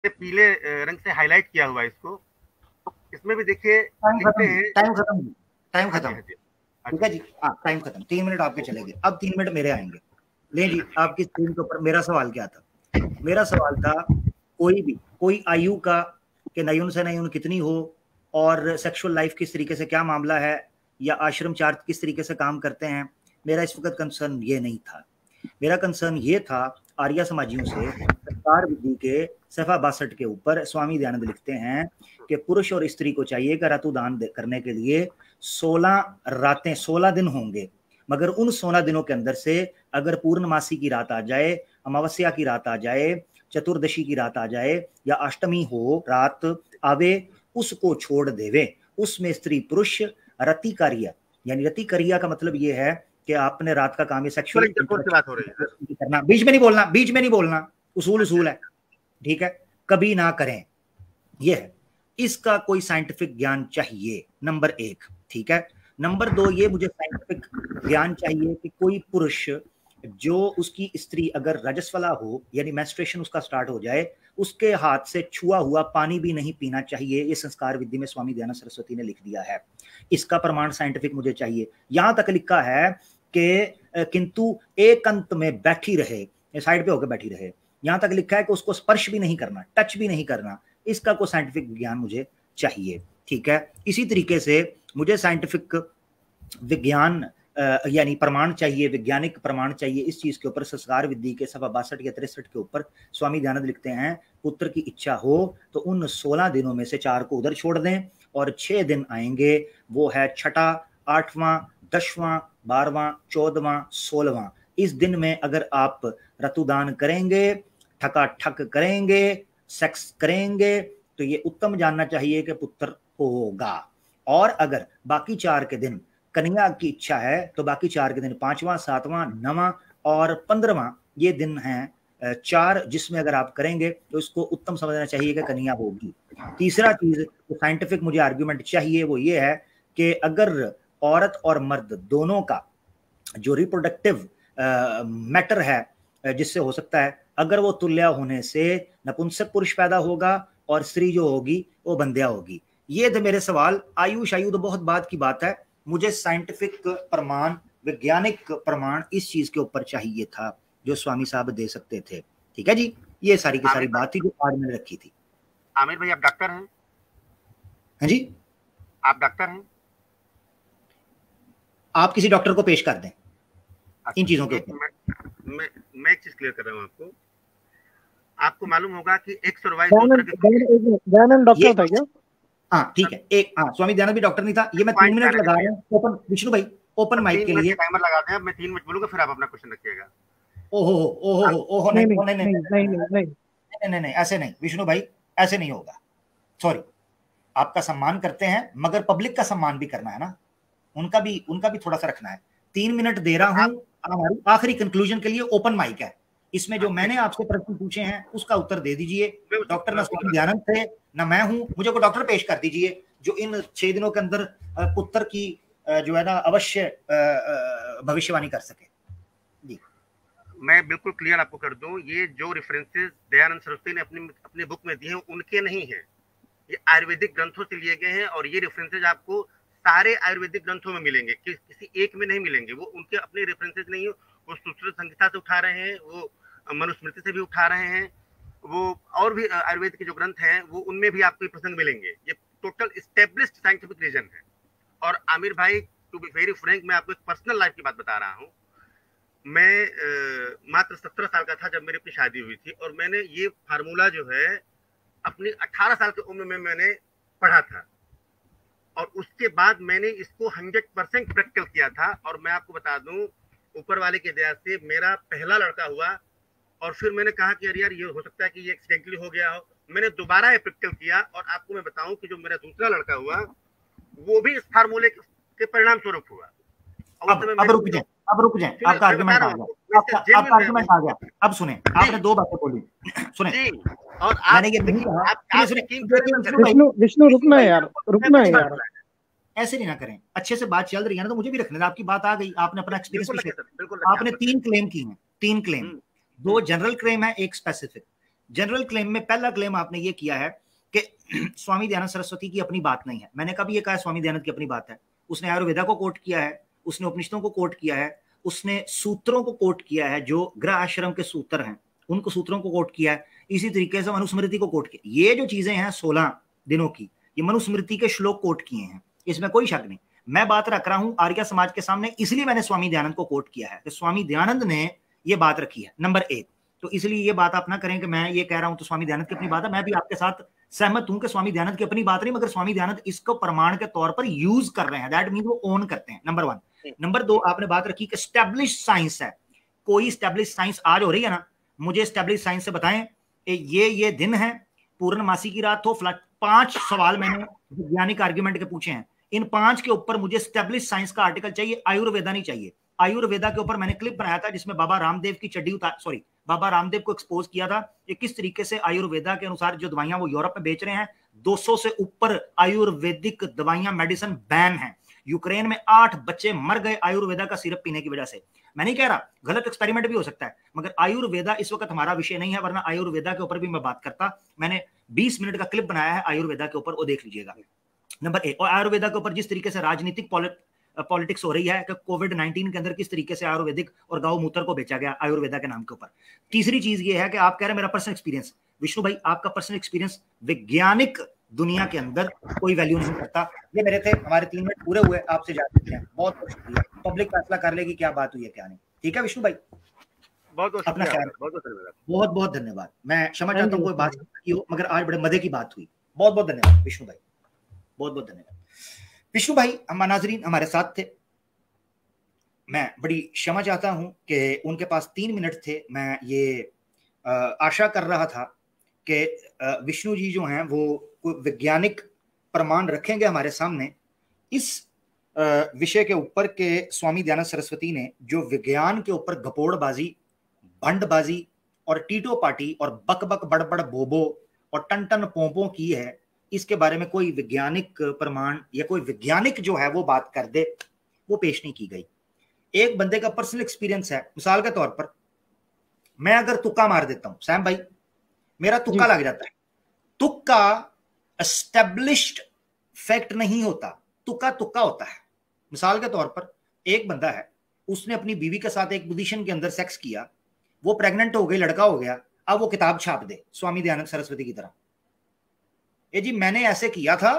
पीले रंग से हाईलाइट किया हुआ है इसको। इसमें भी देखिए लिखते हैं। टाइम खत्म, टाइम हाँ जी, खत्म। हाँ जी। ठीक है जी, हाँ टाइम खत्म। 3 मिनट आपके चले गए, अब 3 मिनट मेरे आएंगे। ले जी, आपकी स्क्रीन के ऊपर मेरा सवाल क्या था? मेरा सवाल था कोई आयु का कि नयन से नयन कितनी हो, और सेक्सुअल लाइफ किस तरीके से, क्या मामला है, या आश्रम चार्ट किस तरीके से काम करते हैं। मेरा इस वक्त कंसर्न ये नहीं था। मेरा कंसर्न ये था आर्य समाजियों से, संस्कार विधि के सफा 62 के ऊपर स्वामी दयानंद लिखते हैं कि पुरुष और स्त्री को चाहिए कि ऋतुदान करने के लिए 16 रातें 16 दिन होंगे, मगर उन 16 दिनों के अंदर से अगर पूर्णमासी की रात आ जाए, अमावस्या की रात आ जाए, चतुर्दशी की रात आ जाए, या अष्टमी हो रात आवे, उसको छोड़ देवे। उसमें स्त्री पुरुष रति कार्य, यानी रति क्रिया का मतलब ये है कि आपने रात का काम है सेक्सुअल इंटरकोर्स की बात हो रही है सर। करना। बीच में नहीं बोलना, बीच में नहीं बोलना, उसूल उसूल है, ठीक है, कभी ना करें। ये है, इसका कोई साइंटिफिक ज्ञान चाहिए, नंबर 1। ठीक है, नंबर 2, ये मुझे साइंटिफिक ज्ञान चाहिए कि कोई पुरुष जो उसकी स्त्री अगर रजस्वला हो, यानी मेंस्ट्रुएशन उसका स्टार्ट हो जाए, उसके हाथ से छुआ हुआ पानी भी नहीं पीना चाहिए। ये संस्कार विधि में स्वामी दयानंद सरस्वती ने लिख दिया है। इसका प्रमाण साइंटिफिक मुझे चाहिए। यहां तक लिखा है कि किंतु एक अंत में बैठी रहे, साइड पे होकर बैठी रहे। यहां तक लिखा है कि उसको स्पर्श भी नहीं करना, टच भी नहीं करना। इसका कोई साइंटिफिक ज्ञान मुझे चाहिए। ठीक है, इसी तरीके से मुझे साइंटिफिक विज्ञान यानी प्रमाण चाहिए, वैज्ञानिक प्रमाण चाहिए इस चीज के ऊपर। संस्कार विधि के सवा 62 या 63 के ऊपर स्वामी दयानंद लिखते हैं, पुत्र की इच्छा हो तो उन 16 दिनों में से 4 को उधर छोड़ दें, और 6 दिन आएंगे, वो है छठा, 8वां, 10वां, 12वां, 14वां, 16वां। इस दिन में अगर आप ऋतुदान करेंगे, ठकाठक करेंगे, सेक्स करेंगे, तो ये उत्तम जानना चाहिए कि पुत्र होगा। और अगर बाकी 4 के दिन कन्या की इच्छा है तो बाकी 4 के दिन 5वां, 7वां, 9वां और 15वां ये दिन हैं 4, जिसमें अगर आप करेंगे तो इसको उत्तम समझना चाहिए कि कन्या होगी। तीसरा चीज जो साइंटिफिक मुझे आर्ग्यूमेंट चाहिए वो ये है कि अगर औरत और मर्द दोनों का जो रिप्रोडक्टिव मैटर है जिससे हो सकता है, अगर वो तुल्य होने से नपुंसक पुरुष पैदा होगा और स्त्री जो होगी वो बंध्या होगी। ये थे मेरे सवाल। आयुष आयु तो बहुत बात की बात है, मुझे साइंटिफिक प्रमाण, वैज्ञानिक प्रमाण इस चीज के ऊपर चाहिए था जो स्वामी साहब दे सकते थे। ठीक है जी, ये सारी की सारी बात थी जो आज मैंने रखी थी। आमिर भाई आप डॉक्टर हैं? हाँ जी, आप डॉक्टर हैं? आप किसी डॉक्टर को पेश कर दें इन चीजों के ऊपर। मैं एक चीज क्लियर कर रहा हूँ आपको। आपको मालूम होगा कि एक्स और वाई दयानंद डॉक्टर था क्या? हाँ ठीक है, एक स्वामी दयानंद भी डॉक्टर नहीं था। ये मैं 3 मिनट लगा रहा हूँ ओपन, विष्णु भाई ओपन माइक के लिए टाइमर लगा दें। अब मैं 3 मिनट बोलूंगा, फिर आप अपना क्वेश्चन रखिएगा। ओहो ओहो ओहो, नहीं नहीं नहीं नहीं नहीं, ऐसे नहीं विष्णु भाई, ऐसे नहीं होगा। सॉरी, आपका सम्मान करते हैं मगर पब्लिक का सम्मान भी करना है ना, उनका भी थोड़ा सा रखना है। 3 मिनट दे रहा हूँ हमारी आखिरी कंक्लूजन के लिए। ओपन माइक है, इसमें जो मैंने आपसे प्रश्न पूछे हैं उसका उत्तर दे दीजिए। डॉक्टर ना स्वामी दयानंद थे ना मैं हूं, मुझे को डॉक्टर पेश कर दीजिए जो इन 6 दिनों के अंदर पुत्र की जो है ना अवश्य भविष्यवाणी कर सके। जी मैं बिल्कुल क्लियर आपको कर दूं, ये जो रेफरेंसेस दयानंद सरस्वती ने अपनी बुक में दिए हैं उनके नहीं है, ये आयुर्वेदिक ग्रंथों से लिए गए हैं। और ये रेफरेंसेज आपको सारे आयुर्वेदिक ग्रंथों में मिलेंगे, किसी एक में नहीं मिलेंगे। वो उनके अपने रेफरेंसेज नहीं है, वो सूत्र संहिता से उठा रहे हैं, वो मनुस्मृति से भी उठा रहे हैं, वो और भी आयुर्वेद के जो ग्रंथ हैं वो उनमें भी आपको प्रसंग मिलेंगे। ये टोटल एस्टेब्लिश्ड साइंटिफिक रीजन है। और आमिर भाई, टू बी वेरी फ्रैंक, मैं आपको एक पर्सनल लाइफ की बात बता रहा हूँ। मैं मात्र 17 साल का था जब मेरी अपनी शादी हुई थी, और मैंने ये फार्मूला जो है अपनी 18 साल की उम्र में मैंने पढ़ा था, और उसके बाद मैंने इसको 100% प्रैक्टिकल किया था। और मैं आपको बता दूं, ऊपर वाले की दया से मेरा पहला लड़का हुआ, और फिर मैंने कहा कि यार ये हो सकता है कि ये एक्सीडेंटली हो गया हो। मैंने दोबारा ये प्रैक्टिकल किया, और आपको मैं बताऊं कि जो मेरा दूसरा लड़का हुआ वो भी इस फार्मूले के परिणाम स्वरूप हुआ। अब रुक जाए, आपका आर्गुमेंट आ गया, आपका आर्गुमेंट आ गया। अब सुने, आपने 2 बातें बोली, सुने। और मैंने ये नहीं कहा, विष्णु रुकना है यार, रुकना है यार, ऐसे नहीं ना करें। अच्छे से बात चल रही है ना, तो मुझे भी रखने दें। आपकी बात आ गई, आपने अपना एक्सपीरियंस, आपने 3 क्लेम की हैं, 3 क्लेम, 2 जनरल क्लेम है, 1 स्पेसिफिक। जनरल क्लेम में पहला क्लेम आपने ये किया है कि स्वामी दयानंद सरस्वती की अपनी बात नहीं है। मैंने कभी ये कहा स्वामी दयानंद की अपनी बात है? उसने आयुर्वेदा को कोट किया है, उसने उपनिषदों को कोट किया है, उसने सूत्रों को कोट किया है, जो गृह आश्रम के सूत्र हैं उनको सूत्रों को कोट किया है, इसी तरीके से मनुस्मृति को कोट किया। ये जो चीजें हैं 16 दिनों की, ये मनुस्मृति के श्लोक कोट किए हैं, इसमें कोई शक नहीं। मैं बात रख रहा हूं आर्य समाज के सामने, इसलिए मैंने स्वामी दयानंद को कोट किया है कि स्वामी दयानंद ने ये बात रखी है, नंबर 1। तो इसलिए ये बात आप ना करें कि मैं ये कह रहा हूं तो स्वामी दयानंद की अपनी बात है। मैं भी आपके साथ सहमत हूं कि स्वामी दयानंद की अपनी बात नहीं, मगर स्वामी दयानंद इसको प्रमाण के तौर पर यूज कर रहे हैं, दैट मीन वो ओन करते हैं, नंबर 1। नंबर 2, आपने बात रखी कि स्टैब्लिश साइंस है। कोई स्टैब्लिश साइंस आज हो रही है ना, मुझे स्टैब्लिश साइंस से बताएं ये दिन है, पूर्णमासी की रात हो, 5 सवाल मैंने वैज्ञानिक आर्ग्यूमेंट के पूछे हैं, इन 5 के ऊपर मुझे स्टैब्लिश साइंस का आर्टिकल चाहिए, आयुर्वेदा नहीं चाहिए। आयुर्वेदा के ऊपर मैंने क्लिप बनाया था जिसमें बाबा रामदेव की चड्डी बाबा रामदेव को एक्सपोज किया था कि किस तरीके से आयुर्वेदा के अनुसार जो दवाइयां वो यूरोप में बेच रहे हैं, 200 से ऊपर आयुर्वेदिक दवाइयां मेडिसिन बैन है। यूक्रेन में 8 बच्चे मर गए आयुर्वेदा का सिरप पीने की वजह से। मैं नहीं कह रहा, गलत एक्सपेरिमेंट भी हो सकता है, मगर आयुर्वेदा इस वक्त हमारा विषय नहीं है, वरना आयुर्वेदा के ऊपर भी मैं बात करता। मैंने 20 मिनट का क्लिप बनाया है आयुर्वेदा के ऊपर, वो देख लीजिएगा। नंबर 1, और आयुर्वेदा के ऊपर जिस तरीके से राजनीतिक पॉलिटिक्स हो रही है कि कोविड-19 के अंदर किस तरीके से आयुर्वेदिक और गौ मूत्र को बेचा गया आयुर्वेदा के नाम के ऊपर। तीसरी चीज ये है कि आप कह रहे हैं मेरा पर्सनल एक्सपीरियंस। विष्णु भाई, आपका पर्सनल एक्सपीरियंस वैज्ञानिक दुनिया के अंदर कोई वैल्यू नहीं करता। ये मेरे थे, हमारे 3 मिनट पूरे हुए, आपसे जाते हैं। बहुत बहुत शुक्रिया, पब्लिक फैसला कर लेगी क्या बात हुई है क्या नहीं। ठीक है विष्णु भाई, बहुत अपना ख्याल, बहुत बहुत धन्यवाद। मैं क्षमा चाहता हूँ कोई बात की हो, मगर आज बड़े मजे की बात हुई। बहुत बहुत धन्यवाद विष्णु भाई, बहुत बहुत धन्यवाद। विष्णु भाई हम नाजरीन हमारे साथ थे, मैं बड़ी क्षमा चाहता हूं कि उनके पास 3 मिनट थे। मैं ये आशा कर रहा था कि विष्णु जी जो हैं वो वैज्ञानिक प्रमाण रखेंगे हमारे सामने इस विषय के ऊपर के स्वामी दयानंद सरस्वती ने जो विज्ञान के ऊपर गपोड़बाजी, भंडबाजी और टीटो पार्टी और बक बक बड़बड़ बोबो और टन टन पोंपो की है, इसके बारे में कोई वैज्ञानिक प्रमाण या कोई वैज्ञानिक जो है वो बात कर दे, वो पेश नहीं की गई। एक बंदे का पर्सनल एक्सपीरियंस है, मिसाल के तौर पर मैं अगर तुक्का मार देता हूं, सैम भाई मेरा तुक्का लग जाता है, तुक्का एस्टेब्लिश्ड फैक्ट नहीं होता, तुक्का तुक्का होता है। मिसाल के तौर पर एक बंदा है, उसने अपनी बीवी के साथ एक पोजीशन के अंदर सेक्स किया, वो प्रेग्नेंट हो गई, लड़का हो गया, अब वो किताब छाप दे स्वामी दयानंद सरस्वती की तरह, ये जी मैंने ऐसे किया था,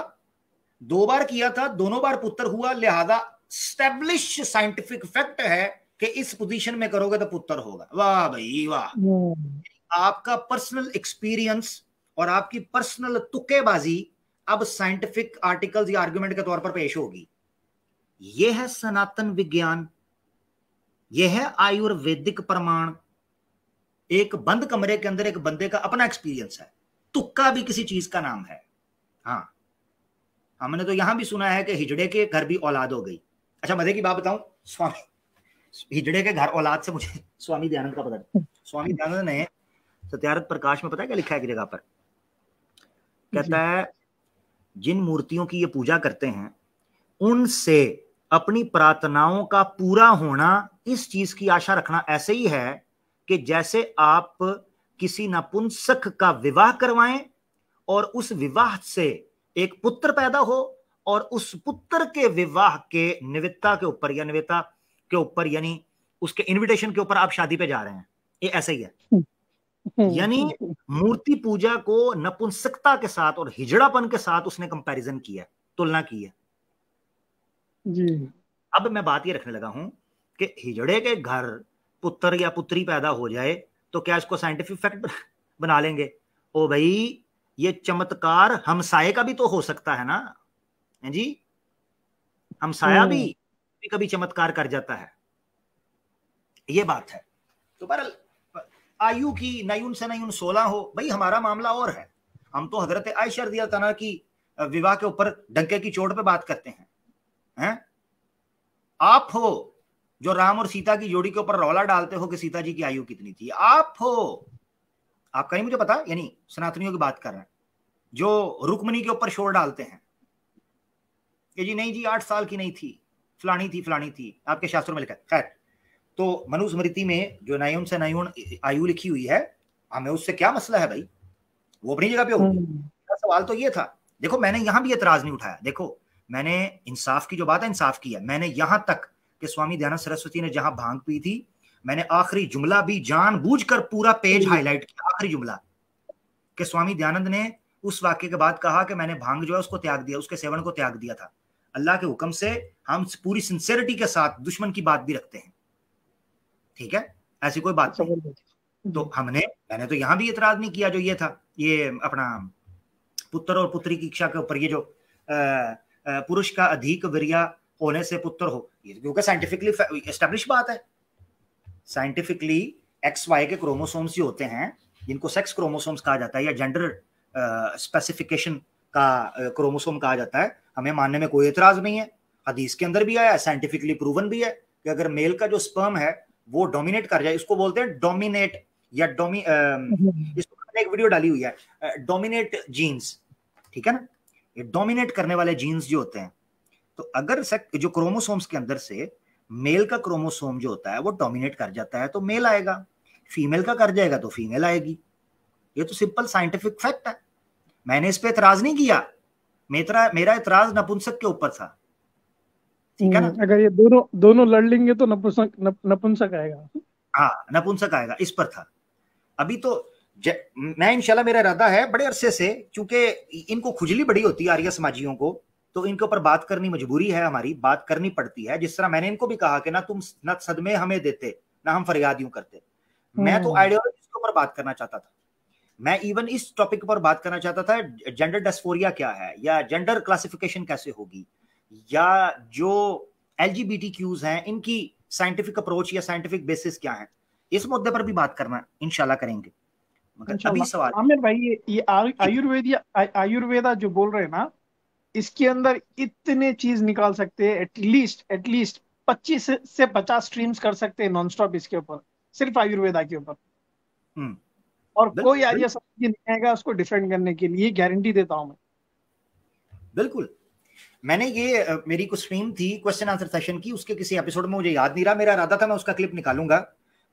2 बार किया था, दोनों बार पुत्र हुआ, लिहाजा स्टैब्लिश साइंटिफिक फैक्ट है कि इस पोजीशन में करोगे तो पुत्र होगा। वाह भाई वाह, आपका पर्सनल एक्सपीरियंस और आपकी पर्सनल तुक्केबाजी अब साइंटिफिक आर्टिकल्स या आर्गुमेंट के तौर पर पेश होगी। यह है सनातन विज्ञान, यह है आयुर्वेदिक प्रमाण। एक बंद कमरे के अंदर एक बंदे का अपना एक्सपीरियंस है, तुक्का भी किसी चीज का नाम है। हाँ, हमने तो यहां भी सुना है कि हिजड़े के घर भी औलाद हो गई। अच्छा मजे की बात बताऊं, स्वामी हिजड़े के घर औलाद से मुझे स्वामी दयानंद का पता। स्वामी दयानंद ने सत्यार्थ प्रकाश में पता है क्या लिखा है एक जगह पर, कहता है जिन मूर्तियों की ये पूजा करते हैं उनसे अपनी प्रार्थनाओं का पूरा होना, इस चीज की आशा रखना ऐसे ही है कि जैसे आप किसी नपुंसक का विवाह करवाएं और उस विवाह से एक पुत्र पैदा हो और उस पुत्र के विवाह के निमित्ता के ऊपर या निवेता के ऊपर यानी उसके इनविटेशन के ऊपर आप शादी पे जा रहे हैं, ये ऐसे ही है। यानी मूर्ति पूजा को नपुंसकता के साथ और हिजड़ापन के साथ उसने कंपैरिजन किया, तुलना की है जी। अब मैं बात ये रखने लगा हूं कि हिजड़े के घर पुत्र या पुत्री पैदा हो जाए तो क्या इसको साइंटिफिक फैक्ट बना लेंगे? ओ भाई, ये चमत्कार हमसाये का भी तो हो सकता है ना, है जी, हमसाया भी कभी चमत्कार कर जाता है, ये बात है। तो बहरहाल आयु की नयून से नयून 16 हो, भाई हमारा मामला और है, हम तो हजरत आयशा रज़ियल्लाहु अन्हा की विवाह के ऊपर डंके की चोट पे बात करते हैं। आप हो जो राम और सीता की जोड़ी के ऊपर रौला डालते हो कि सीता जी की आयु कितनी थी, आप हो, आपका नहीं मुझे पता, यानी सनातनियों की बात कर रहे हैं जो रुक्मणी के ऊपर शोर डालते हैं कि जी नहीं जी 8 साल की नहीं थी, फलानी थी, आपके शास्त्रों में लिखा है। खैर, तो मनुस्मृति में जो नयून से नयून आयु लिखी हुई है हमें उससे क्या मसला है भाई, वो अपनी जगह पे होगी। सवाल तो ये था, देखो मैंने यहां भी एतराज नहीं उठाया, देखो मैंने इंसाफ की जो बात है इंसाफ की है। मैंने यहां तक कि स्वामी दयानंद सरस्वती ने जहां भांग पी थी, मैंने आखिरी जुमला भी जानबूझकर पूरा पेज हाईलाइट किया, आखिरी जुमला कि स्वामी दयानंद ने उस वाक्य के बाद कहा कि मैंने भांग जो है उसको त्याग दिया, उसके सेवन को त्याग दिया था। अल्लाह के हुक्म से हम पूरी सिंसियरिटी के साथ दुश्मन की बात भी रखते हैं, ठीक है, ऐसी कोई बात नहीं। तो मैंने तो यहां भी एतराज नहीं किया, जो ये था, ये अपना पुत्र और पुत्री की इच्छा के ऊपर, ये जो पुरुष का अधिक वीर्य होने से पुत्र हो, ये क्योंकि साइंटिफिकली एस्टेब्लिश बात है। साइंटिफिकली एक्स वाई के क्रोमोसोम्स जो होते हैं, जिनको सेक्स क्रोमोसोम्स कहा जाता है या जेंडर स्पेसिफिकेशन का क्रोमोसोम कहा जाता है, हमें मानने में कोई एतराज नहीं है। हदीस के अंदर भी आया, साइंटिफिकली प्रूवन भी है कि अगर मेल का जो स्पर्म है वो डोमिनेट कर जाए, इसको बोलते हैं डोमिनेट या इसको मैंने एक वीडियो डाली हुई है, डोमिनेट जीन्स, ठीक है ना, ये डोमिनेट करने वाले जीन्स जो होते हैं, तो अगर जो क्रोमोसोम्स के अंदर से मेल का क्रोमोसोम जो होता है वो डोमिनेट कर जाता है तो मेल आएगा, फीमेल का कर जाएगा तो फीमेल आएगी। ये तो सिंपल साइंटिफिक फैक्ट है, मैंने इस पे एतराज नहीं किया। मेरा एतराज नपुंसक के ऊपर था, ठीक है ना। अगर ये दोनों लड़ लेंगे तो नपुंसक आएगा। हाँ, नपुंसक आएगा, इस पर था। अभी तो मैं इंशाल्लाह, मेरा इरादा है बड़े अरसे से, क्योंकि इनको खुजली बड़ी होती है आर्य समाजियों को, तो इनके ऊपर बात करनी मजबूरी है, हमारी बात करनी पड़ती है। जिस तरह मैंने इनको भी कहा कि ना तुम न सदमे हमें देते ना हम फरियाद यूं करते। मैं तो आइडियोलॉजी के ऊपर बात करना चाहता था, मैं इवन इस टॉपिक पर बात करना चाहता था, जेंडर डिस्फोरिया क्या है या जेंडर क्लासिफिकेशन कैसे होगी, या जो LGBTQs हैं इनकी साइंटिफिक अप्रोच या साइंटिफिक बेसिस क्या है, इस मुद्दे पर भी बात करना इंशाल्लाह करेंगे। मगर अभी सवाल आमिर भाई, ये आयुर्वेदा जो बोल रहे हैं ना, इसके अंदर इतने चीज निकाल सकते हैं, एटलीस्ट 25 से 50 स्ट्रीम्स कर सकते हैं नॉन स्टॉप इसके ऊपर, सिर्फ आयुर्वेदा के ऊपर। और कोई आर्य समाज नहीं आएगा उसको डिफेंड करने के लिए, गारंटी देता हूं मैं। बिल्कुल, मैंने ये मेरी कुछ स्ट्रीम थी क्वेश्चन आंसर सेशन की, उसके किसी एपिसोड में मुझे याद नहीं रहा, मेरा इरादा था मैं उसका क्लिप निकालूंगा,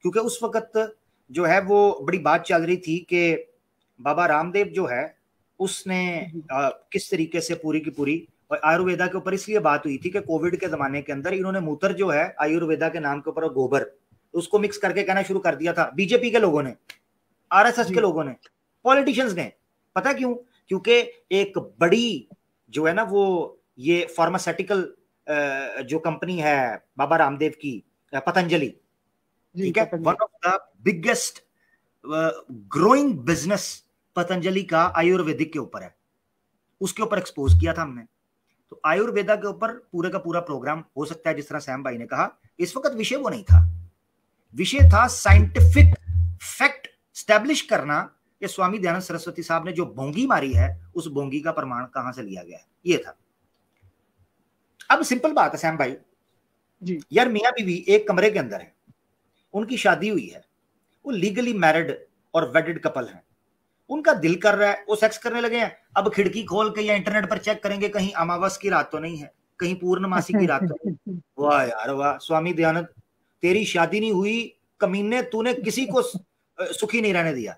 क्योंकि उस वक्त जो है वो बड़ी बात चल रही थी कि बाबा रामदेव जो है उसने किस तरीके से पूरी की पूरी, और आयुर्वेदा के ऊपर इसलिए बात हुई थी कि कोविड के जमाने के अंदर इन्होंने मूत्र जो है आयुर्वेदा के नाम के ऊपर गोबर, उसको मिक्स करके कहना शुरू कर दिया था। बीजेपी के लोगों ने, RSS के लोगों ने, पॉलिटिशियंस ने। पता क्यों? क्योंकि एक बड़ी जो है ना वो ये फार्मास्यूटिकल जो कंपनी है बाबा रामदेव की, पतंजलि, ठीक है, one of the biggest growing business Patanjali का आयुर्वेदिक के ऊपर है, उसके ऊपर एक्सपोज किया था हमने। तो आयुर्वेदा के ऊपर पूरे का पूरा प्रोग्राम हो सकता है, जिस तरह सैम भाई ने कहा, इस वक्त विषय वो नहीं था, विषय था साइंटिफिक फैक्ट स्टैब्लिश करना कि स्वामी दयानंद सरस्वती साहब ने जो बोंगी मारी है उस बोंगी का प्रमाण कहां से लिया गया है, ये था। अब सिंपल बात है सैम भाई जी, यार, मियां बीवी एक कमरे के अंदर है, उनकी शादी हुई है, वो लीगली मैरिड और वेडेड कपल हैं, उनका दिल कर रहा है वो सेक्स करने लगे हैं। अब खिड़की खोल के या इंटरनेट पर चेक करेंगे कहीं अमावस की रात तो नहीं है, कहीं पूर्णमासी की रात तो नहीं। वाह यार वाह, स्वामी दयानंद तेरी शादी नहीं हुई कमीने, तूने किसी को सुखी नहीं रहने दिया,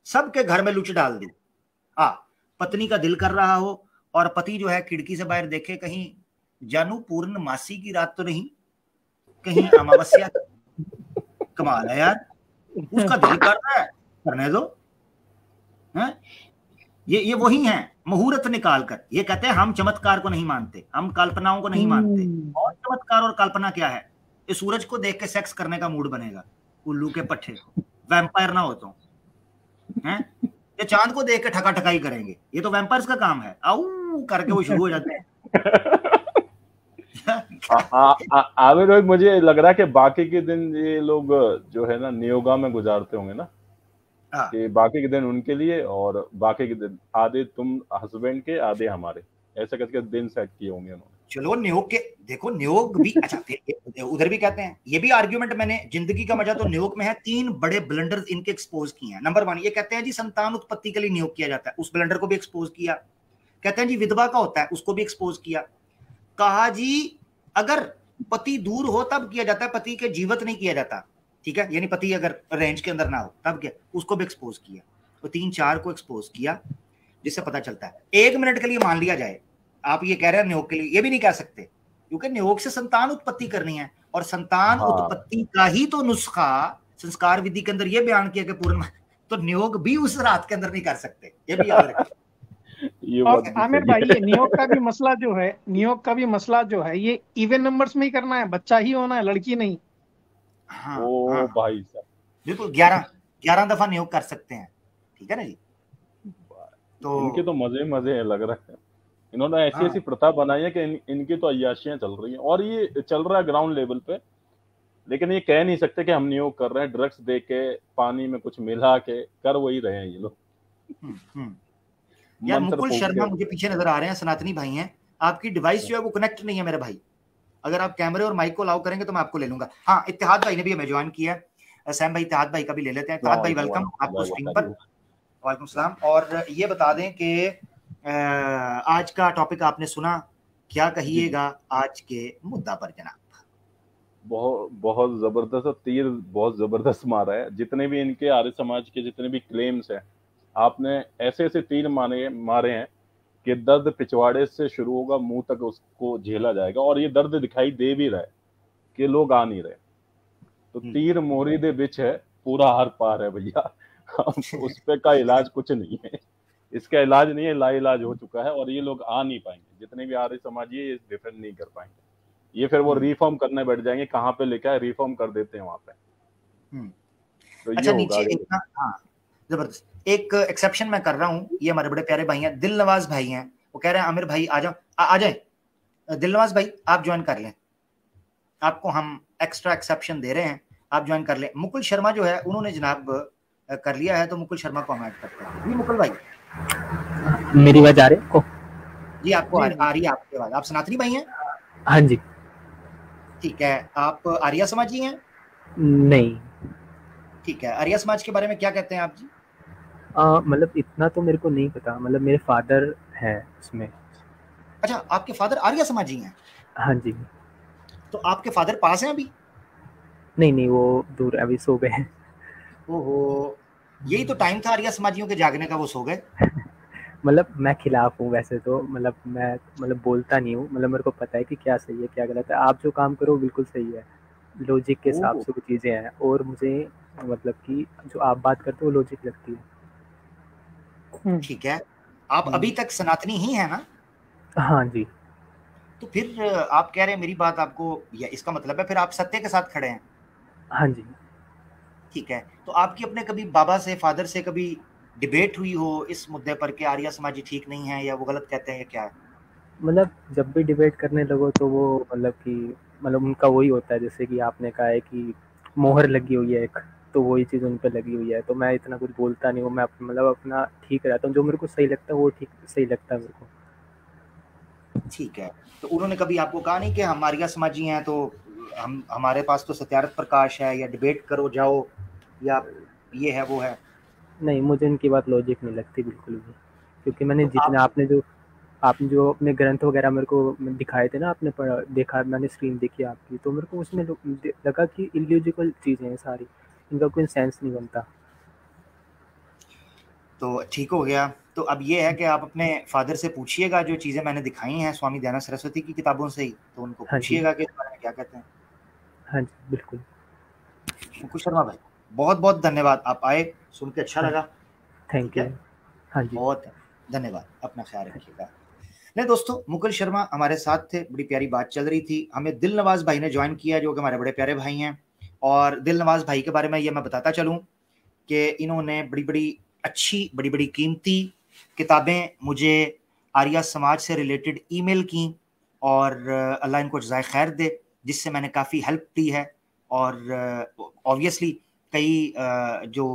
सबके घर में लुच डाल दी। पत्नी का दिल कर रहा हो और पति जो है खिड़की से बाहर देखे कहीं जानू पूर्णमासी की रात तो नहीं, कहीं अमावस्या। कमाल है यार, उसका दिल कर रहा है, करने दो। ये वही हैं मुहूर्त निकाल कर, ये कहते हैं हम चमत्कार को नहीं मानते, हम कल्पनाओं को नहीं मानते। और चमत्कार और कल्पना क्या है? इस सूरज को देख के सेक्स करने का मूड बनेगा, उल्लू के पट्टे, वैम्पायर ना हो तो हैं, ये चांद को देख के ठका ठकाई करेंगे, ये तो वैम्पायर्स का काम है, आऊ करके वो शुरू हो जाते हैं। आमिर भाई, मुझे लग रहा है कि बाकी के दिन ये लोग जो है ना नियोगा में गुजारते होंगे ना, कि बाकी के दिन उनके लिए और बाकी के दिन आधे तुम हस्बैंड के आधे हमारे, ऐसे करके दिन सेट किए होंगे उन्होंने। चलो नियोग के देखो, नियोग भी अच्छा, उधर भी कहते हैं, ये भी आर्ग्यूमेंट मैंने, जिंदगी का मजा तो नियोग में है। 3 बड़े ब्लंडर इनके एक्सपोज किए हैं। नंबर 1 ये कहते हैं जी संतान उत्पत्ति के लिए नियोग किया जाता है, उस ब्लंडर को भी एक्सपोज किया। कहते हैं जी विधवा का होता है, उसको भी एक्सपोज किया। कहा जी अगर पति दूर हो तब किया जाता है, पति के जीवित नहीं किया जाता। ठीक है, यानी पति अगर रेंज के अंदर ना हो तब क्या, उसको भी एक्सपोज किया, तो 3-4 को एक्सपोज किया, जिससे पता चलता है। 1 मिनट के लिए मान लिया जाए, आप ये कह रहे हैं नियोग के लिए, ये भी नहीं कह सकते, क्योंकि नियोग से संतान उत्पत्ति करनी है, और संतान उत्पत्ति का ही तो नुस्खा संस्कार विधि के अंदर ये बयान किया कि पूर्ण, तो नियोग भी उस रात के अंदर नहीं कर सकते, ये भी याद रखें। और आमिर भाई, ये नियोग का भी मसला जो है, नियोग का भी मसला जो है, ये इवन नंबर्स में ही करना है, बच्चा ही होना है, लड़की नहीं। हाँ, हाँ, भाई साहब बिल्कुल 11 दफा नियोग कर सकते हैं, ठीक है ना जी। तो इनके तो मजे लग रहे हैं, इन्होंने ऐसी प्रथा बनाई है कि इनकी तो अय्याशियां चल रही हैं, और ये चल रहा है ग्राउंड लेवल पे, लेकिन ये कह नहीं सकते कि हम नियोग कर रहे हैं, ड्रग्स दे के पानी में कुछ मिला के कर वही रहे हैं ये लोग। यार मुकुल शर्मा मुझे पीछे नजर आ रहे हैं, सनातनी भाई हैं, आपकी डिवाइस जो है वो कनेक्ट नहीं है मेरे भाई, अगर आप कैमरे और माइक को अलाउ करेंगे तो मैं आपको ले लूंगा। हाँ, इत्तेहाद भाई ने भी हमें ज्वाइन किया है, सैम भाई इत्तेहाद भाई का भी ले लेते हैं। इत्तेहाद भाई वेलकम आपको स्क्रीन पर। वालेकुम सलाम। और ये बता दें कि आज का टॉपिक आपने सुना, क्या कहिएगा आज के मुद्दा पर जनाब? बहुत जबरदस्त तीर, बहुत जबरदस्त मारा है। जितने भी इनके आर्य समाज के जितने भी क्लेम्स हैं, आपने ऐसे तीर मारे हैं कि दर्द पिछवाड़े से शुरू होगा, मुंह तक उसको झेला जाएगा, और ये दर्द दिखाई दे भी रहा है कि लोग आ नहीं रहे। तो तीर मोरी दे बिच है, पूरा हर पार है भैया। उस पे का इलाज कुछ नहीं है, इसका इलाज नहीं है, लाइलाज हो चुका है, और ये लोग आ नहीं पाएंगे, जितने भी आर्य समाजी है ये डिफेंड नहीं कर पाएंगे। ये फिर वो रिफॉर्म करने बैठ जाएंगे, कहाँ पे लिखा है रिफॉर्म कर देते हैं वहां पे। तो अच्छा, नीचे हाँ जबरदस्त एक एक्सेप्शन मैं कर रहा हूँ, ये हमारे बड़े प्यारे भाई हैं, दिल नवाज भाई हैं, वो कह रहे हैं आमिर भाई आ जाओ, आ जाए दिल नवाज भाई, आप ज्वाइन कर लें, आपको हम एक्स्ट्रा एक्सेप्शन दे रहे हैं, आप ज्वाइन कर लें। मुकुल शर्मा जो है उन्होंने जनाब कर लिया है, तो मुकुल शर्मा को हम ऐड करते हैं। जी मुकुल भाई, मेरी आवाज आ रही है आपको? जी आपको आ रही है आपकी आवाज। आप सनातनी भाई हैं? हाँ जी। ठीक है, आप आर्या समाजी हैं? नहीं। ठीक है, आर्या समाज के बारे में क्या कहते हैं आप जी? मतलब इतना तो मेरे को नहीं पता, मतलब मेरे फादर हैं उसमें। अच्छा, आपके फादर आर्या समाजी हैं? हाँ जी। तो आपके फादर पास हैं अभी? नहीं, वो दूर अभी सो गए हैं। ओहो, यही तो टाइम था आर्या समाजियों के जागने का, वो सो गए। मतलब मैं खिलाफ हूँ वैसे तो, मैं बोलता नहीं हूँ, मतलब मेरे को पता है कि क्या सही है क्या गलत है। आप जो काम करो बिल्कुल सही है, लॉजिक के हिसाब से वो चीज़ें हैं, और मुझे मतलब कि जो आप बात करते हो वो लॉजिक लगती है। ठीक है, आप अभी तक सनातनी ही हैं ना? हाँ जी। तो फिर आप कह रहे हैं मेरी बात आपको, या इसका मतलब है फिर आप सत्य के साथ खड़े हैं? हाँ जी। ठीक है, तो आपकी अपने कभी बाबा से, फादर से कभी डिबेट हुई हो इस मुद्दे पर कि आर्या समाजी ठीक नहीं है या वो गलत कहते हैं या क्या है? मतलब जब भी डिबेट करने लगो तो वो मतलब उनका वही होता है, जैसे कि आपने कहा है कि मोहर लगी हुई है एक, तो वही चीज़ उन पर लगी हुई है, तो मैं इतना कुछ बोलता नहीं हूँ। मैं मतलब अपना ठीक रहता हूँ, जो मेरे को सही लगता है वो ठीक सही लगता है मेरे को। ठीक है, तो उन्होंने कभी आपको कहा नहीं कि हम आर्या समाजी हैं तो हमारे पास तो सत्यार्थ प्रकाश है, या डिबेट करो जाओ, या ये है वो है? नहीं, मुझे उनकी बात लॉजिक नहीं लगती बिल्कुल भी, क्योंकि मैंने जितने आपने जो अपने ग्रंथ वगैरह मेरे को दिखाए थे ना, आपने देखा, मैंने स्क्रीन देखी आपकी, तो मेरे को उसमें लगा कि इलॉजिकल चीज़ें हैं सारी, इनका कोई सेंस नहीं बनता। तो ठीक हो गया, तो अब ये है कि आप अपने फादर से पूछिएगा जो चीज़ें मैंने दिखाई हैं स्वामी दयानंद सरस्वती की किताबों से ही, तो उनको पूछिएगा कि इस बारे में क्या कहते हैं। हाँ जी बिल्कुल। मुकुल शर्मा भाई बहुत बहुत धन्यवाद, आप आए, सुन के अच्छा लगा। Thank you. हाँ जी, बहुत धन्यवाद, अपना ख्याल रखिएगा। नहीं दोस्तों, मुकुल शर्मा हमारे साथ थे, बड़ी प्यारी बात चल रही थी। हमें दिल नवाज भाई ने ज्वाइन किया, जो कि हमारे बड़े प्यारे भाई हैं। और दिल नवाज भाई के बारे में ये मैं बताता चलूं कि इन्होंने बड़ी बड़ी कीमती किताबें मुझे आर्या समाज से रिलेटेड ईमेल की, और अल्लाह इनको जज़ाए खैर दे, जिससे मैंने काफ़ी हेल्प दी है। और ऑब्वियसली कई जो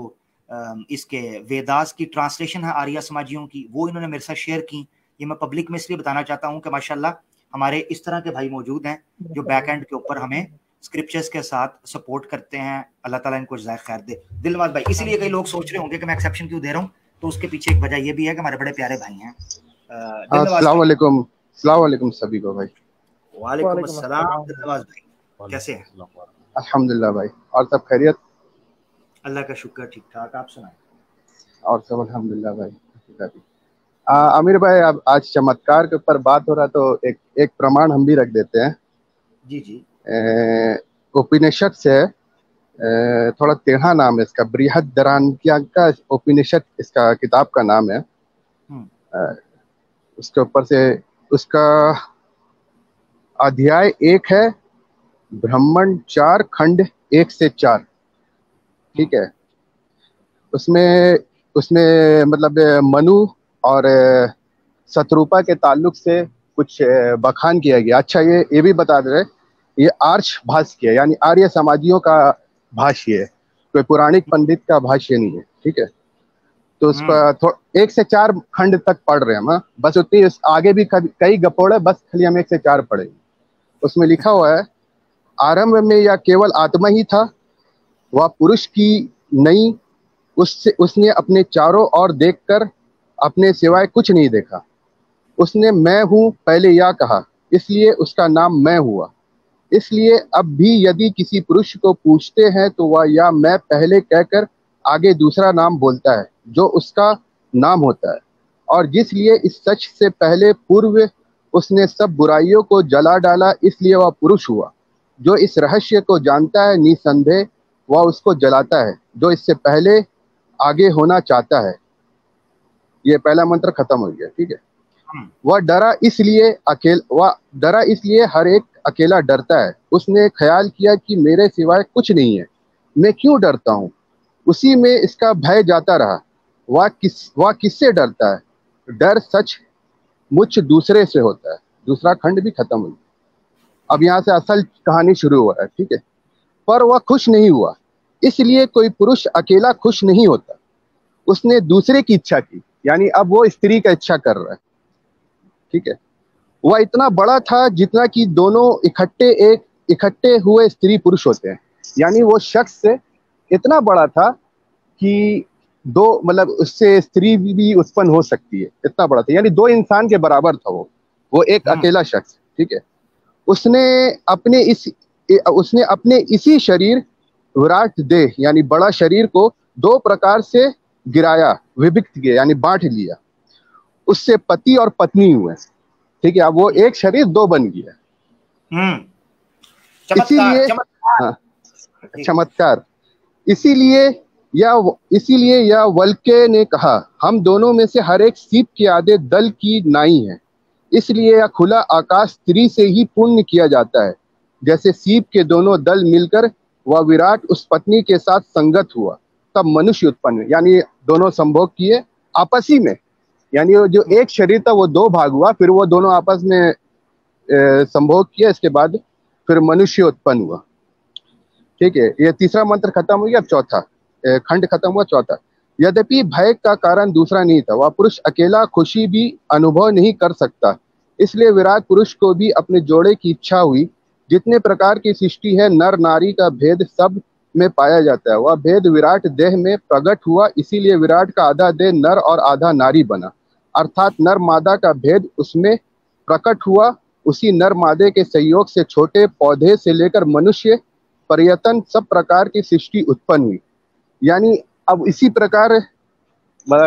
इसके वेदास की ट्रांसलेशन है आर्या समाजियों की, वो इन्होंने मेरे साथ शेयर की। ये मैं पब्लिक में इसलिए बताना चाहता हूँ कि माशाल्लाह हमारे इस तरह के भाई मौजूद हैं जो बैक एंड के ऊपर हमें स्क्रिप्चर्स के साथ सपोर्ट करते हैं। अल्लाह ताला इनको जज़ाए खैर दे। दिलवाद भाई, इसलिए कई लोग सोच रहे होंगे कि मैं एक्सेप्शन क्यों दे रहा हूँ, तो उसके पीछे एक वजह ये भी है कि हमारे बड़े प्यारे भाई हैं। अस्सलाम वालेकुम सभी को भाई। वालेकुम अस्सलाम। दिलवाद भाई कैसे हैं? अल्हम्दुलिल्लाह भाई, और सब खैरियत? अल्लाह का शुक्र, ठीक ठाक, आप सुनाएं? और सब अल्हम्दुलिल्लाह भाई। आमिर भाई, अब आज चमत्कार के ऊपर बात हो रहा, तो एक प्रमाण हम भी रख देते हैं। जी जी। उपनिषद से, थोड़ा टेढ़ा नाम है इसका, बृहदरण्यक का उपनिषद इसका किताब का नाम है। उसके ऊपर से उसका अध्याय 1 है, ब्राह्मण 4 खंड 1 से 4, ठीक है। उसमें मतलब मनु और शत्रुपा के ताल्लुक से कुछ बखान किया गया। अच्छा, ये भी बता दे रहे, ये आर्ष भाष्य है, यानी आर्य समाजियों का भाष्य है, कोई पौराणिक पंडित का भाष्य नहीं है, ठीक है। तो उसका 1 से 4 खंड तक पढ़ रहे हैं हम, बस उतनी, आगे भी कई गपोड़े, बस खाली हम 1 से 4 पढ़े। उसमें लिखा हुआ है, आरंभ में यह केवल आत्मा ही था, वह पुरुष की नहीं, उसने अपने चारों ओर देखकर अपने सिवाय कुछ नहीं देखा। उसने मैं हूँ पहले यह कहा, इसलिए उसका नाम मैं हुआ। इसलिए अब भी यदि किसी पुरुष को पूछते हैं तो वह या मैं पहले कहकर आगे दूसरा नाम बोलता है जो उसका नाम होता है। और जिसलिए इस सच से पहले पूर्व उसने सब बुराइयों को जला डाला, इसलिए वह पुरुष हुआ। जो इस रहस्य को जानता है, निसंदेह वह उसको जलाता है, जो इससे पहले आगे होना चाहता है। ये पहला मंत्र खत्म हो गया, ठीक है। वह डरा इसलिए हर एक अकेला डरता है। उसने ख्याल किया कि मेरे सिवाय कुछ नहीं है, मैं क्यों डरता हूँ। उसी में इसका भय जाता रहा। वह किससे डरता है? डर सच मुझ दूसरे से होता है। दूसरा खंड भी खत्म हो गया। अब यहाँ से असल कहानी शुरू हुआ है, ठीक है। पर वह खुश नहीं हुआ, इसलिए कोई पुरुष अकेला खुश नहीं होता। उसने दूसरे की इच्छा की, यानी अब वो स्त्री का इच्छा कर रहा है, ठीक है। वह इतना बड़ा था जितना कि दोनों इकट्ठे हुए स्त्री पुरुष होते हैं। यानी वो शख्स इतना बड़ा था कि दो, मतलब उससे स्त्री भी उत्पन्न हो सकती है, इतना बड़ा था। यानी 2 इंसान के बराबर था वो एक अकेला शख्स, ठीक है। उसने अपने इसी शरीर विराट देह, यानी बड़ा शरीर को 2 प्रकार से गिराया, विभक्त किया, यानी बांट लिया। उससे पति और पत्नी हुए, ठीक है। अब वो एक शरीर 2 बन गया। चमत्कार। इसीलिए यह वल्के ने कहा, हम दोनों में से हर एक सीप के आधे दल की नाई है। इसलिए यह खुला आकाश स्त्री से ही पूर्ण किया जाता है। जैसे सीप के दोनों दल मिलकर वह विराट उस पत्नी के साथ संगत हुआ, तब मनुष्य उत्पन्न हुए। यानी दोनों संभोग किए आपसी में, यानी जो एक शरीर था वो 2 भाग हुआ, फिर वो दोनों आपस में संभोग किया, इसके बाद फिर मनुष्य उत्पन्न हुआ, ठीक है। ये तीसरा मंत्र खत्म हो गया। अब चौथा खंड खत्म हुआ, चौथा। यद्यपि भय का कारण दूसरा नहीं था, वह पुरुष अकेला खुशी भी अनुभव नहीं कर सकता, इसलिए विराट पुरुष को भी अपने जोड़े की इच्छा हुई। जितने प्रकार की सृष्टि है, नर नारी का भेद सब में पाया जाता है। वह भेद विराट देह में प्रकट हुआ, इसीलिए विराट का आधा देह नर और आधा नारी बना, अर्थात नर मादा का भेद उसमें प्रकट हुआ। उसी नर मादे के सहयोग से छोटे पौधे से लेकर मनुष्य पर्यटन सब प्रकार की सृष्टि उत्पन्न हुई। यानी अब इसी प्रकार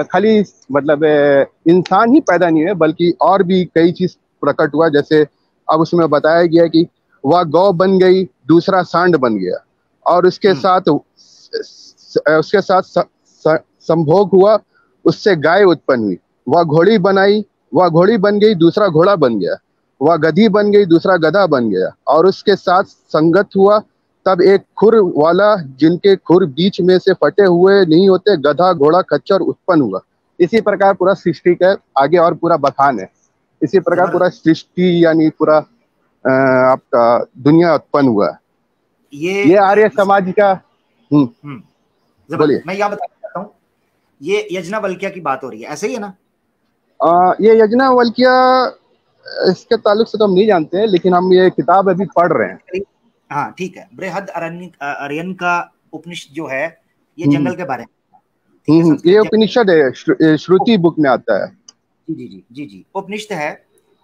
खाली मतलब इंसान ही पैदा नहीं है, बल्कि और भी कई चीज प्रकट हुआ। जैसे अब उसमें बताया गया कि वह गौ बन गई, दूसरा सांड बन गया, और उसके साथ संभोग हुआ, उससे गाय उत्पन्न हुई। वह घोड़ी बन गई, दूसरा घोड़ा बन गया। वह गधी बन गई, दूसरा गधा बन गया, और उसके साथ संगत हुआ, तब एक खुर वाला, जिनके खुर बीच में से फटे हुए नहीं होते, गधा घोड़ा खच्चर उत्पन्न हुआ। इसी प्रकार पूरा सृष्टि का आगे और पूरा बखान है। इसी प्रकार पूरा सृष्टि यानी पूरा आपका दुनिया उत्पन्न हुआ। ये आर्य समाज का बोलिए। मैं यहाँ बताना चाहता हूँ, ये यज्ञवल्क्य की बात हो रही है, ऐसे ही है ना? ये यज्ञवल्क्य, इसके ताल्लुक से तो हम नहीं जानते हैं, लेकिन हम ये किताब अभी पढ़ रहे हैं। हाँ ठीक है। बृहदरण्यक का उपनिषद जो है, ये जंगल के बारे में, ये उपनिषद है, श्रुति बुक में आता है। जी। उपनिषद है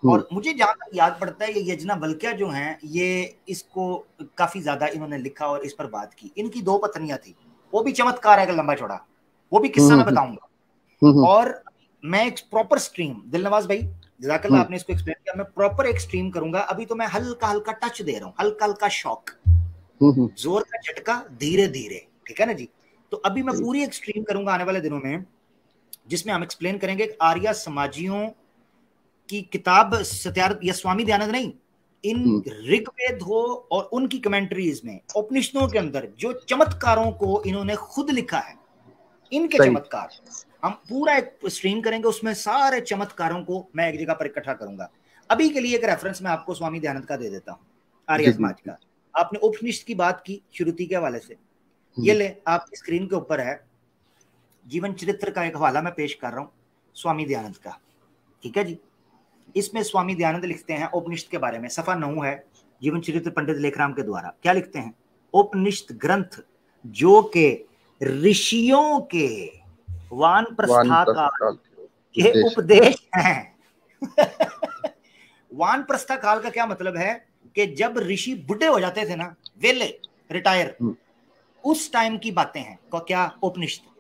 और मुझे जहां तक याद पड़ता है ये यज्ञवल्क्य जो हैं ये इसको काफी ज्यादा इन्होंने लिखा और इस पर बात की। इनकी 2 पत्नियां थी, वो भी चमत्कार है लंबा चौड़ा, वो भी किस्सा मैं बताऊंगा। और मैं एक प्रॉपर स्ट्रीम, दिलनवाज भाई जज़ाकल्लाह आपने इसको एक्सप्लेन किया, मैं प्रॉपर एक स्ट्रीम करूंगा। अभी तो मैं हल्का हल्का टच दे रहा हूँ, हल्का हल्का शॉक, जोर का झटका धीरे धीरे, ठीक है ना जी। तो अभी मैं पूरी एक स्ट्रीम करूंगा आने वाले दिनों में जिसमें हम एक्सप्लेन करेंगे आर्य समाजियों की किताब सत्यार्थ या स्वामी दयानंद नहीं, इन ऋग्वेद हो और उनकी कमेंट्रीज में उपनिषदों के अंदर जो चमत्कारों को इन्होंने खुद लिखा है, इनके चमत्कार हम पूरा एक स्ट्रीम करेंगे, उसमें सारे चमत्कारों को मैं एक जगह पर इकट्ठा करूंगा। अभी के लिए एक रेफरेंस मैं आपको स्वामी दयानंद का दे देता हूँ, आर्य समाज का। आपने उपनिषद की बात की श्रुति के हवाले से, ये ले आपकी स्क्रीन के ऊपर है, जीवन चरित्र का एक हवाला मैं पेश कर रहा हूँ स्वामी दयानंद का, ठीक है जी। इसमें स्वामी दयानंद लिखते हैं उपनिषद के बारे में, सफा 9 है, जीवन चरित्र पंडित लेखराम के द्वारा। क्या लिखते हैं? उपनिषद ग्रंथ जो के ऋषियों के वानप्रस्था काल के उपदेश हैं। वानप्रस्था काल का क्या मतलब है कि जब ऋषि बुढ़े हो जाते थे ना, वेले रिटायर, उस टाइम की बातें हैं। क्या? उपनिषद।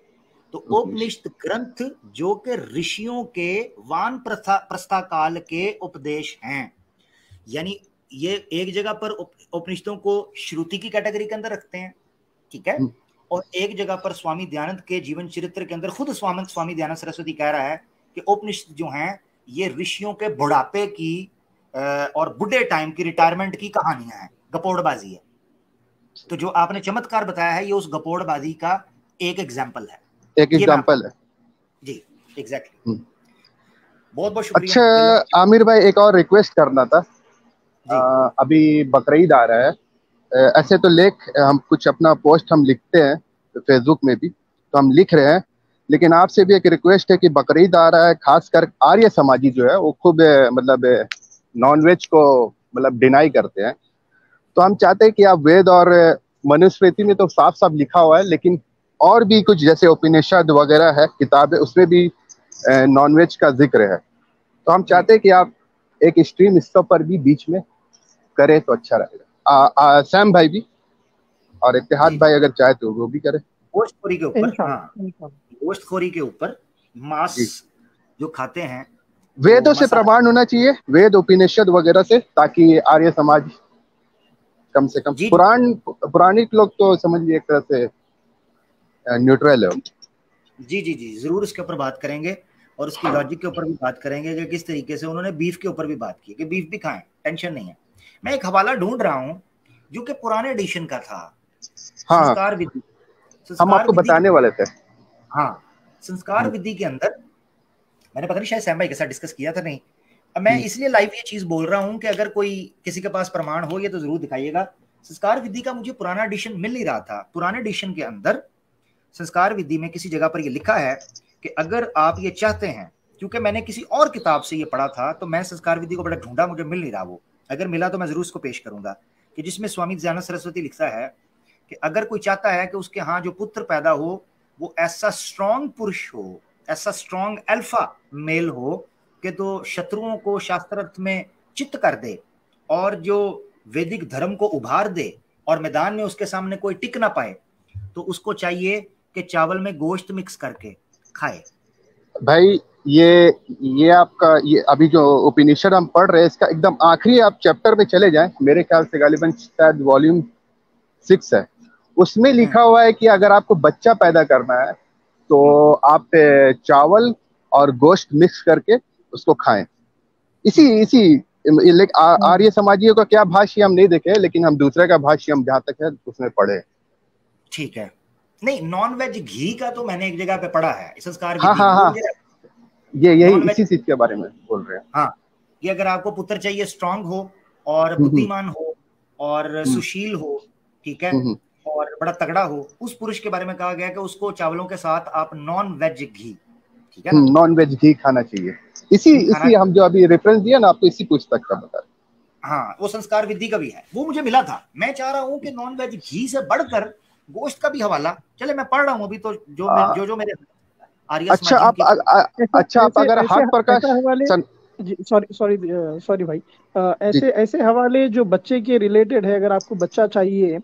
तो उपनिषद ग्रंथ जो के ऋषियों के वानप्रस्था काल के उपदेश हैं, यानी ये एक जगह पर उपनिषदों को श्रुति की कैटेगरी के अंदर रखते हैं, ठीक है, और एक जगह पर स्वामी दयानंद के जीवन चरित्र के अंदर खुद स्वामी दयानंद सरस्वती कह रहा है कि उपनिषद जो हैं ये ऋषियों के बुढ़ापे की और बुढ़े टाइम की, रिटायरमेंट की कहानियां हैं, गपोड़बाजी है। तो जो आपने चमत्कार बताया है ये उस गपोड़बाजी का एक एग्जाम्पल है, एक एग्जाम्पल है जी, एग्जैक्टली। बहुत बहुत शुक्रिया। अच्छा आमिर भाई, एक और रिक्वेस्ट करना था। अभी बकरीद आ रहा है, ऐसे तो लेख हम कुछ अपना पोस्ट हम लिखते हैं फेसबुक में भी, तो हम लिख रहे हैं, लेकिन आपसे भी एक रिक्वेस्ट है कि बकरीद आ रहा है, खासकर आर्य समाजी जो है वो खूब मतलब नॉनवेज को मतलब डिनाई करते हैं। तो हम चाहते हैं कि आप वेद और मनुस्मृति में तो साफ साफ लिखा हुआ है, लेकिन और भी कुछ जैसे उपनिषद वगैरह है किताबें, उसमें भी नॉनवेज का जिक्र है। तो हम चाहते हैं कि आप एक स्ट्रीम इस पर भी बीच में करें तो अच्छा रहेगा। सैम भाई भी और इत्तेहाद भाई अगर चाहे तो वो भी करें। गोश्तखोरी के ऊपर, गोश्तखोरी के ऊपर मांस जो खाते हैं, वेदों से प्रमाण होना चाहिए, वेद उपनिषद वगैरह से, ताकि आर्य समाज कम से कम, पुरानिक लोग तो समझिए एक तरह से न्यूट्रल है। जी जी जी, जरूर इसके ऊपर बात करेंगे और उसकी लॉजिक के ऊपर भी बात करेंगे कि किस तरीके से उन्होंने बीफ के ऊपर भी बात की कि बीफ भी खाएं, टेंशन नहीं है। मैं एक हवाला ढूंढ रहा हूं जो कि पुराने एडिशन का था। संस्कार विधि, हम आपको बताने वाले थे। हाँ, संस्कार विधि के अंदर मैंने पता नहीं शायद सैम भाई के साथ डिस्कस किया था, नहीं। अब मैं इसलिए लाइव ये चीज बोल रहा हूं कि अगर कोई किसी के पास प्रमाण हो ये तो जरूर दिखाइएगा। संस्कार विधि का मुझे पुराना एडिशन मिल नहीं रहा था। पुराने एडिशन के अंदर संस्कार विधि में किसी जगह पर ये लिखा है कि अगर आप ये चाहते हैं, क्योंकि मैंने किसी और किताब से ये पढ़ा था तो मैं संस्कार विधि को बड़ा ढूंढा, मुझे मिल नहीं रहा वो। अगर मिला तो मैं जरूर इसको पेश करूंगा, कि जिसमें स्वामी दयानंद सरस्वती लिखता है कि अगर कोई चाहता है कि उसके यहाँ जो पुत्र पैदा हो वो ऐसा स्ट्रॉन्ग पुरुष हो, ऐसा स्ट्रॉन्ग अल्फा मेल हो कि तो शत्रुओं को शास्त्रार्थ में चित्त कर दे और जो वैदिक धर्म को उभार दे और मैदान में उसके सामने कोई टिक ना पाए, तो उसको चाहिए कि चावल में गोश्त मिक्स करके खाए। भाई ये आपका ये अभी जो उपनिषद हम पढ़ रहे हैं इसका एकदम आखिरी आप चैप्टर पे चले जाएं, मेरे ख्याल से गालिबन शायद वॉल्यूम 6 है, उसमें लिखा हुआ है कि अगर आपको बच्चा पैदा करना है तो आप चावल और गोश्त मिक्स करके उसको खाएं। इसी आर्य समाजियों का क्या भाष्य हम नहीं देखे, लेकिन हम दूसरे का भाष्य हम जहाँ तक है उसमें पढ़े। ठीक है, नहीं नॉन वेज घी का तो मैंने एक जगह पे पढ़ा है संस्कार। हाँ, यही इसी चीज के बारे में बोल रहे हैं। हाँ, कि अगर आपको पुत्र चाहिए स्ट्रांग हो और बुद्धिमान हो और सुशील हो, ठीक है, और बड़ा तगड़ा हो, उस पुरुष के बारे में कहा गया कि उसको चावलों के साथ आप नॉन वेज घी, ठीक है, नॉन वेज घी खाना चाहिए। इसी हम जो अभी रेफरेंस दिया ना आपको, इसी पुस्तक का बता। हाँ, वो संस्कार विधि का भी है, वो मुझे मिला था। मैं चाह रहा हूँ कि नॉन वेज घी से बढ़कर गोश्त का भी हवाला चले, मैं पढ़ रहा हूँ अभी तो जो मेरे आर्य अच्छा आप अगर हर Prakash ji sorry sorry sorry भाई, ऐसे ऐसे हवाले जो बच्चे के रिलेटेड है, अगर आपको बच्चा चाहिए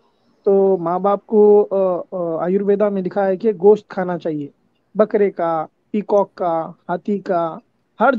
तो माँ बाप को आयुर्वेदा में लिखा है कि गोश्त खाना चाहिए, बकरे का, पीकॉक का, हाथी का, हर